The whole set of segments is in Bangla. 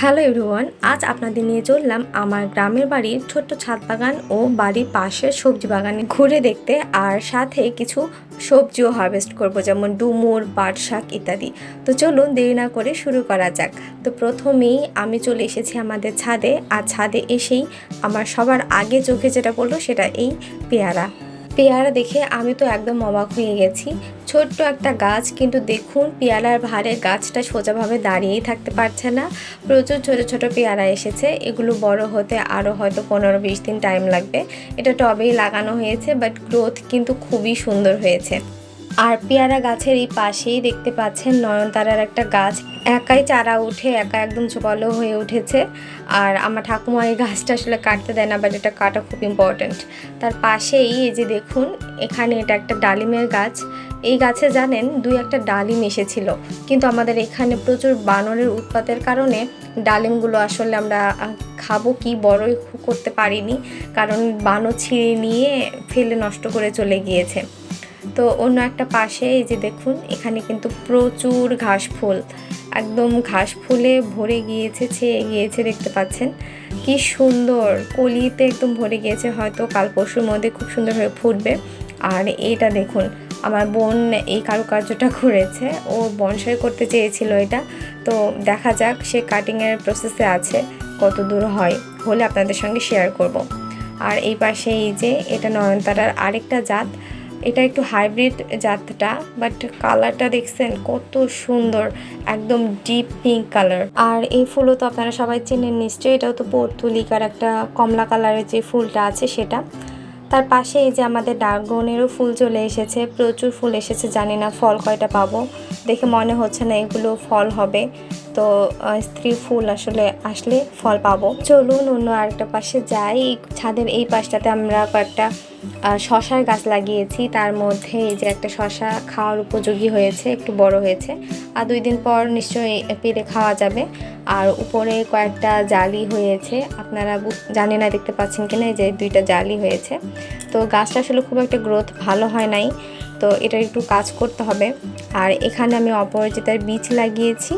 হ্যালো এভরিওয়ান, আজ আপনাদের নিয়ে চললাম আমার গ্রামের বাড়ির ছোট্ট ছাদ বাগান ও বাড়ির পাশের সবজি বাগানে ঘুরে দেখতে, আর সাথে কিছু সবজিও হারভেস্ট করব, যেমন ডুমুর, পাট শাক ইত্যাদি। তো চলুন দেরি না করে শুরু করা যাক। তো প্রথমেই আমি চলে এসেছি আমাদের ছাদে, আর ছাদে এসেই আমার সবার আগে চোখে যেটা পড়লো সেটা এই পেয়ারা। পেয়ারা দেখে আমি তো একদম অবাক হয়ে গেছি। ছোট্ট একটা গাছ, কিন্তু দেখুন পেয়ারার ভারে গাছটা সোজাভাবে দাঁড়িয়েই থাকতে পারছে না। প্রচুর ছোট ছোট পেয়ারা এসেছে, এগুলো বড় হতে আরও হয়তো 15-20 দিন টাইম লাগবে। এটা টবেই লাগানো হয়েছে, বাট গ্রোথ কিন্তু খুবই সুন্দর হয়েছে। আর পেয়ারা গাছের এই পাশেই দেখতে পাচ্ছেন নয়নতারার একটা গাছ, একাই চারা উঠে একা একদম বড় হয়ে উঠেছে। আর আমার ঠাকুমা এই গাছটা আসলে কাটতে দেয় না, বাট এটা কাটা খুব ইম্পর্ট্যান্ট। তার পাশেই এই যে দেখুন, এখানে এটা একটা ডালিমের গাছ। এই গাছে জানেন 2-1টা ডালিম এসেছিল, কিন্তু আমাদের এখানে প্রচুর বানরের উৎপাতের কারণে ডালিমগুলো আসলে আমরা খাবো কি বড়ই করতে পারিনি, কারণ বানর ছিঁড়ে নিয়ে ফেলে নষ্ট করে চলে গিয়েছে। তো অন্য একটা পাশে এই যে দেখুন, এখানে কিন্তু প্রচুর ঘাস ফুল, একদম ঘাস ফুলে ভরে গিয়েছে, ছেয়ে গিয়েছে, দেখতে পাচ্ছেন কি সুন্দর কলিতে একদম ভরে গিয়েছে। হয়তো কাল পরশুর মধ্যে খুব সুন্দর হয়ে ফুটবে। আর এটা দেখুন, আমার বোন এই কারুকার্যটা করেছে, ও বনসাই করতে চেয়েছিল এটা। তো দেখা যাক, সে কাটিংয়ের প্রসেসে আছে, কত দূর হয়, হলে আপনাদের সঙ্গে শেয়ার করব। আর এই পাশে এই যে এটা নয়নতারার আরেকটা জাত, এটা একটু হাইব্রিড জাতটা, বাট কালারটা দেখছেন কত সুন্দর, একদম ডিপ পিঙ্ক কালার। আর এই ফুলও তো আপনারা সবাই চেনেন নিশ্চয়ই, এটাও তো পর্তুলিকার একটা কমলা কালারের যে ফুলটা আছে সেটা। তার পাশে এই যে আমাদের ড্রাগনেরও ফুল চলে এসেছে, প্রচুর ফুল এসেছে, জানি না ফল কয়টা পাবো, দেখে মনে হচ্ছে না এগুলো ফল হবে। তো স্ত্রী ফুল আসলে আসলে ফল পাবো। চলুন অন্য আরেকটা পাশে যাই। ছাদের এই পাশটাতে আমরা কয়েকটা শশার গাছ লাগিয়েছি, তার মধ্যে এই যে একটা শশা খাওয়ার উপযোগী হয়েছে, একটু বড় হয়েছে, আর 2 দিন পর নিশ্চয়ই পেরে খাওয়া যাবে। আর উপরে কয়েকটা জালি হয়েছে, আপনারা জানি না দেখতে পাচ্ছেন কিনা, এই যে 2টা জালি হয়েছে। তো গাছটা আসলে খুব একটা গ্রোথ ভালো হয় নাই, তো এটা একটু কাজ করতে হবে। আর এখানে আমি অপরাজিতার বীজ লাগিয়েছি,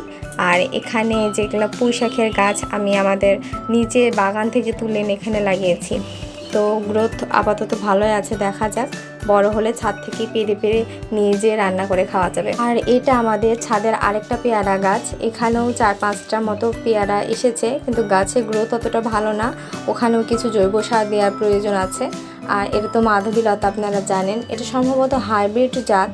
আর এখানে যেগুলো পুঁই শাকের গাছ আমি আমাদের নিচে বাগান থেকে তুলে এখানে লাগিয়েছি। তো গ্রোথ আপাতত ভালোই আছে, দেখা যাক বড় হলে ছাদ থেকে পেরে পেরে নিয়ে যেয়ে রান্না করে খাওয়া যাবে। আর এটা আমাদের ছাদের আরেকটা পেয়ারা গাছ, এখানেও 4-5টার মতো পেয়ারা এসেছে, কিন্তু গাছের গ্রোথ অতটা ভালো না, ওখানেও কিছু জৈব সার দেওয়ার প্রয়োজন আছে। আর এটা তো মাধবীলতা, আপনারা জানেন এটা সম্ভবত হাইব্রিড জাত,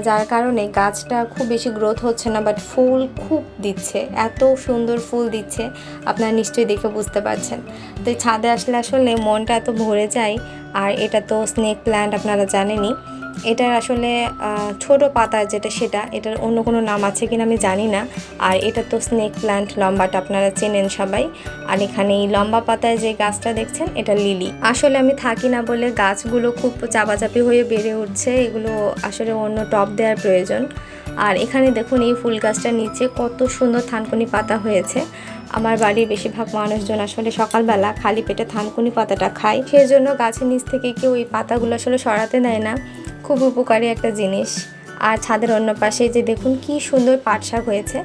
যার কারণে গাছটা খুব বেশি গ্রোথ হচ্ছে না, বাট ফুল খুব দিচ্ছে, এত সুন্দর ফুল দিচ্ছে, আপনারা নিশ্চয়ই দেখে বুঝতে পারছেন। তো ছাদে আসলে আসলে মনটা এত ভরে যায়। আর এটা তো স্নেক প্ল্যান্ট, আপনারা জানেনই, এটার আসলে ছোট পাতা যেটা সেটা, এটার অন্য কোনো নাম আছে কিনা আমি জানি না। আর এটা তো স্নেক প্ল্যান্ট, লম্বাটা আপনারা চেনেন সবাই। আর এখানে এই লম্বা পাতায় যে গাছটা দেখছেন এটা লিলি। আসলে আমি থাকি না বলে গাছগুলো খুব চাপাচাপি হয়ে বেড়ে উঠছে, এগুলো আসলে অন্য টব দেওয়ার প্রয়োজন। আর এখানে দেখুন এই ফুল গাছটার নিচে কত সুন্দর থানকুনি পাতা হয়েছে। আমার বাড়ির বেশিরভাগ মানুষজন আসলে সকালবেলা খালি পেটে থানকুনি পাতাটা খায়, সেই জন্য গাছের নিচ থেকে কেউ এই পাতাগুলো আসলে সরাতে দেয় না, খুব উপকারী একটা জিনিস। আর ছাদের অন্য পাশে যে দেখুন কি সুন্দর পাট শাক হয়েছে,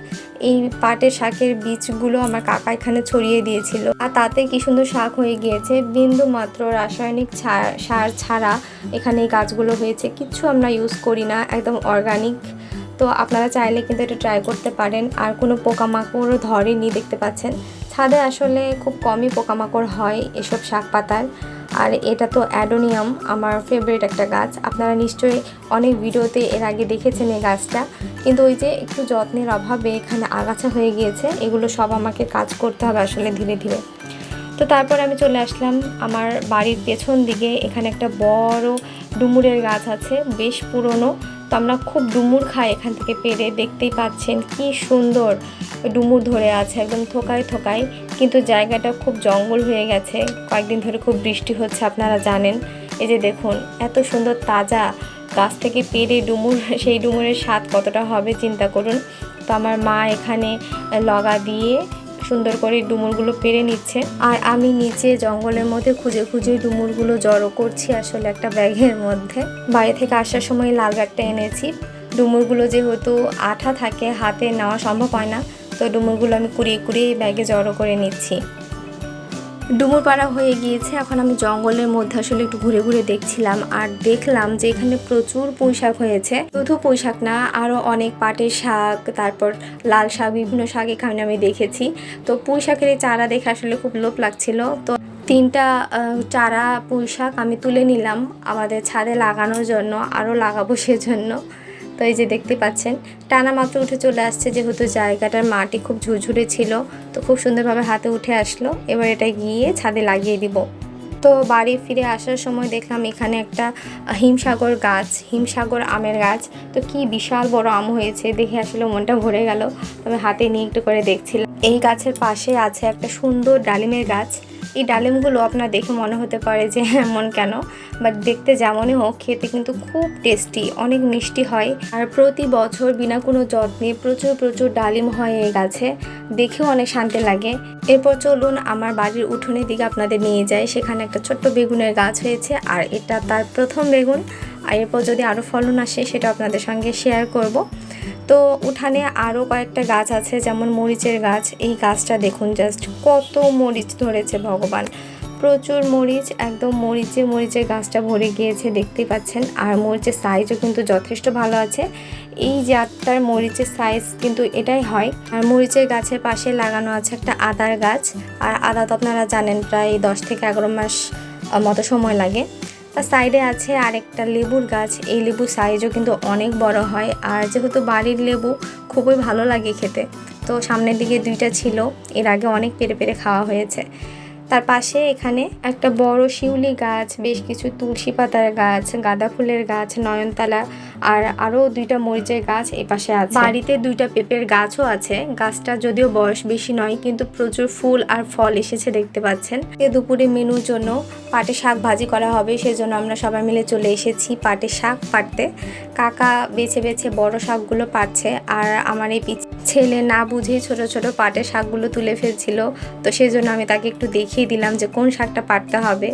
এই পাটের শাকের বীজগুলো আমার কাকা এখানে ছড়িয়ে দিয়েছিল, আর তাতে কি সুন্দর শাক হয়ে গিয়েছে, বিন্দু মাত্র রাসায়নিক সার ছাড়া এখানে এই গাছগুলো হয়েছে, কিচ্ছু আমরা ইউজ করি না, একদম অর্গানিক। তো আপনারা চাইলে কিন্তু এটা ট্রাই করতে পারেন। আর কোনো পোকামাকড়ও ধরেনি, দেখতে পাচ্ছেন ছাদে আসলে খুব কমই পোকামাকড় হয় এসব শাক পাতার। আর এটা তো অ্যাডোনিয়াম, আমার ফেভারিট একটা গাছ, আপনারা নিশ্চয়ই অনেক ভিডিওতে এর আগে দেখেছেন এই গাছটা, কিন্তু ওই যে একটু যত্নের অভাবে এখানে আগাছা হয়ে গিয়েছে, এগুলো সব আমাকে কাজ করতে হবে আসলে ধীরে ধীরে। তো তারপর আমি চলে আসলাম আমার বাড়ির পেছন দিকে, এখানে একটা বড় ডুমুরের গাছ আছে, বেশ পুরনো। তো আমরা খুব ডুমুর খাই এখান থেকে পেরে, দেখতেই পাচ্ছেন কি সুন্দর ডুমুর ধরে আছে একদম থোকায় থোকায়, কিন্তু জায়গাটা খুব জঙ্গল হয়ে গেছে, কয়েকদিন ধরে খুব বৃষ্টি হচ্ছে, আপনারা জানেন। এই যে দেখুন এত সুন্দর তাজা গাছ থেকে পেরে ডুমুর, সেই ডুমুরের স্বাদ কতটা হবে চিন্তা করুন। তো আমার মা এখানে লগা দিয়ে সুন্দর করে ডুমুরগুলো পেরে নিচ্ছে, আর আমি নিচে জঙ্গলের মধ্যে খুঁজে খুঁজে ডুমুরগুলো জড়ো করছি আসলে একটা ব্যাগের মধ্যে। বাড়ি থেকে আসার সময় লাল ব্যাগটা এনেছি, ডুমুরগুলো যেহেতু আঠা থাকে হাতে নেওয়া সম্ভব হয় না, তো ডুমুরগুলো আমি কুড়িয়ে কুড়িয়ে ব্যাগে জড়ো করে নিচ্ছি। ডুমুর পাড়া হয়ে গিয়েছে, এখন আমি জঙ্গলের মধ্যে আসলে একটু ঘুরে ঘুরে দেখছিলাম আর দেখলাম যে এখানে প্রচুর পুঁইশাক হয়েছে। শুধু পুঁইশাক না, আরও অনেক পাটের শাক, তারপর লাল শাক, বিভিন্ন শাক এখানে আমি দেখেছি। তো পুঁইশাকের এই চারা দেখে আসলে খুব লোভ লাগছিল। তো 3টা চারা পুঁইশাক আমি তুলে নিলাম আমাদের ছাদে লাগানোর জন্য, আরও লাগাবো সেজন্য। তো এই যে দেখতে পাচ্ছেন টানা মাত্র উঠে চলে আসছে, যেহেতু জায়গাটার মাটি খুব ঝুরঝুরে ছিল, তো খুব সুন্দরভাবে হাতে উঠে আসলো। এবার এটা গিয়ে ছাদে লাগিয়ে দিব। তো বাড়ি ফিরে আসার সময় দেখলাম এখানে একটা হিমসাগর গাছ, হিমসাগর আমের গাছ। তো কি বিশাল বড় আম হয়েছে, দেখে আসলে মনটা ভরে গেল। আমি হাতে নিয়ে একটু করে দেখছিলাম। এই গাছের পাশে আছে একটা সুন্দর ডালিমের গাছ। এই ডালিমগুলো আপনার দেখে মনে হতে পারে যে এমন কেন, বাট দেখতে যেমনই হোক খেতে কিন্তু খুব টেস্টি, অনেক মিষ্টি হয়। আর প্রতি বছর বিনা কোনো যত্নে প্রচুর প্রচুর ডালিম হয় এই গাছে, দেখেও অনেক শান্তি লাগে। এরপর চলুন আমার বাড়ির উঠোনের দিকে আপনাদের নিয়ে যাই। সেখানে একটা ছোট্ট বেগুনের গাছ হয়েছে, আর এটা তার প্রথম বেগুন। আর এরপর যদি আরও ফলন আসে সেটা আপনাদের সঙ্গে শেয়ার করব। তো উঠানে আরও কয়েকটা গাছ আছে, যেমন মরিচের গাছ। এই গাছটা দেখুন জাস্ট কত মরিচ ধরেছে ভগবান, প্রচুর মরিচ, একদম মরিচের গাছটা ভরে গিয়েছে দেখতেই পাচ্ছেন। আর মরিচের সাইজও কিন্তু যথেষ্ট ভালো আছে। এই জাতটার মরিচের সাইজ কিন্তু এটাই হয়। আর মরিচের গাছের পাশে লাগানো আছে একটা আদার গাছ। আর আদা তো আপনারা জানেন প্রায় 10 থেকে 11 মাস মতো সময় লাগে। তার সাইডে আছে আরেকটা লেবুর গাছ। এই লেবুর সাইজও কিন্তু অনেক বড় হয়, আর যেহেতু বাড়ির লেবু খুবই ভালো লাগে খেতে, তো সামনের দিকে 2টা ছিল, এর আগে অনেক পেরে পেরে খাওয়া হয়েছে। তার পাশে এখানে একটা বড় শিউলি গাছ, বেশ কিছু তুলসী পাতার গাছ, গাঁদা ফুলের গাছ, নয়নতারা, আর আরও 2টা মরিচের গাছ এই পাশে আছে। বাড়িতে 2টা পেঁপের গাছও আছে। গাছটা যদিও বয়স বেশি নয়, কিন্তু প্রচুর ফুল আর ফল এসেছে দেখতে পাচ্ছেন। দুপুরে মেনুর জন্য পাটে শাক ভাজি করা হবে, সেজন্য আমরা সবাই মিলে চলে এসেছি পাটে শাক পাড়তে। কাকা বেছে বেছে বড় শাকগুলো পাড়ছে, আর আমার এই ছেলে না বুঝেই ছোট ছোট পাটের শাকগুলো তুলে ফেলছিল। তো সেজন্য আমি তাকে একটু দেখিয়ে দিলাম যে কোন শাকটা পাড়তে হবে।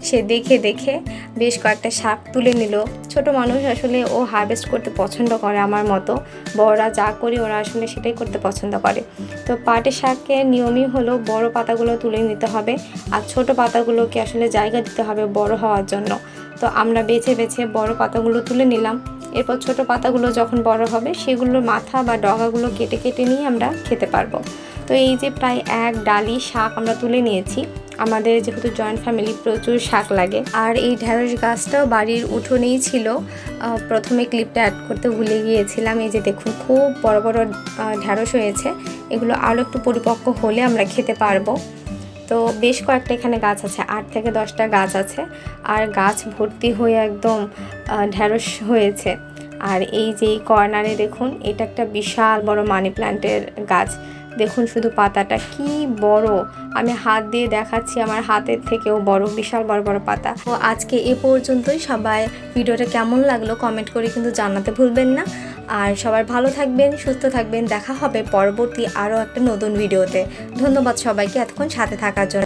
সে দেখে দেখে বেশ কয়েকটা শাক তুলে নিল। ছোট মানুষ আসলে ও হারভেস্ট করতে পছন্দ করে আমার মতো, বড়রা যা করি ওরা আসলে সেটাই করতে পছন্দ করে। তো পাটের শাকের নিয়মই হলো বড় পাতাগুলো তুলে নিতে হবে, আর ছোট পাতাগুলোকে আসলে জায়গা দিতে হবে বড় হওয়ার জন্য। তো আমরা বেছে বেছে বড় পাতাগুলো তুলে নিলাম। এরপর ছোট পাতাগুলো যখন বড় হবে সেগুলোর মাথা বা ডগাগুলো কেটে কেটে নিয়ে আমরা খেতে পারবো। তো এই যে প্রায় 1 ডালি শাক আমরা তুলে নিয়েছি। আমাদের যেহেতু জয়েন্ট ফ্যামিলি, প্রচুর শাক লাগে। আর এই ঢ্যাঁড়স গাছটাও বাড়ির উঠোনেই ছিল, প্রথমে ক্লিপটা অ্যাড করতে ভুলে গিয়েছিলাম। এই যে দেখুন খুব বড় বড় ঢ্যাঁড়স হয়েছে, এগুলো আরও একটু পরিপক্ক হলে আমরা খেতে পারবো। তো বেশ কয়েকটা এখানে গাছ আছে, 8 থেকে 10টা গাছ আছে, আর গাছ ভর্তি হয়ে একদম ঢ্যাঁড়স হয়েছে। আর এই যে কর্নারে দেখুন, এটা একটা বিশাল বড় মানি প্ল্যান্টের গাছ। দেখুন শুধু পাতাটা কি বড়, আমি হাত দিয়ে দেখাচ্ছি, আমার হাতের থেকেও বড়, বিশাল বড় বড় পাতা। তো আজকে এ পর্যন্তই। সবাই ভিডিওটা কেমন লাগলো কমেন্ট করে কিন্তু জানাতে ভুলবেন না। আর সবাই ভালো থাকবেন, সুস্থ থাকবেন। দেখা হবে পরবর্তী আরও একটা নতুন ভিডিওতে। ধন্যবাদ সবাইকে এতক্ষণ সাথে থাকার জন্য।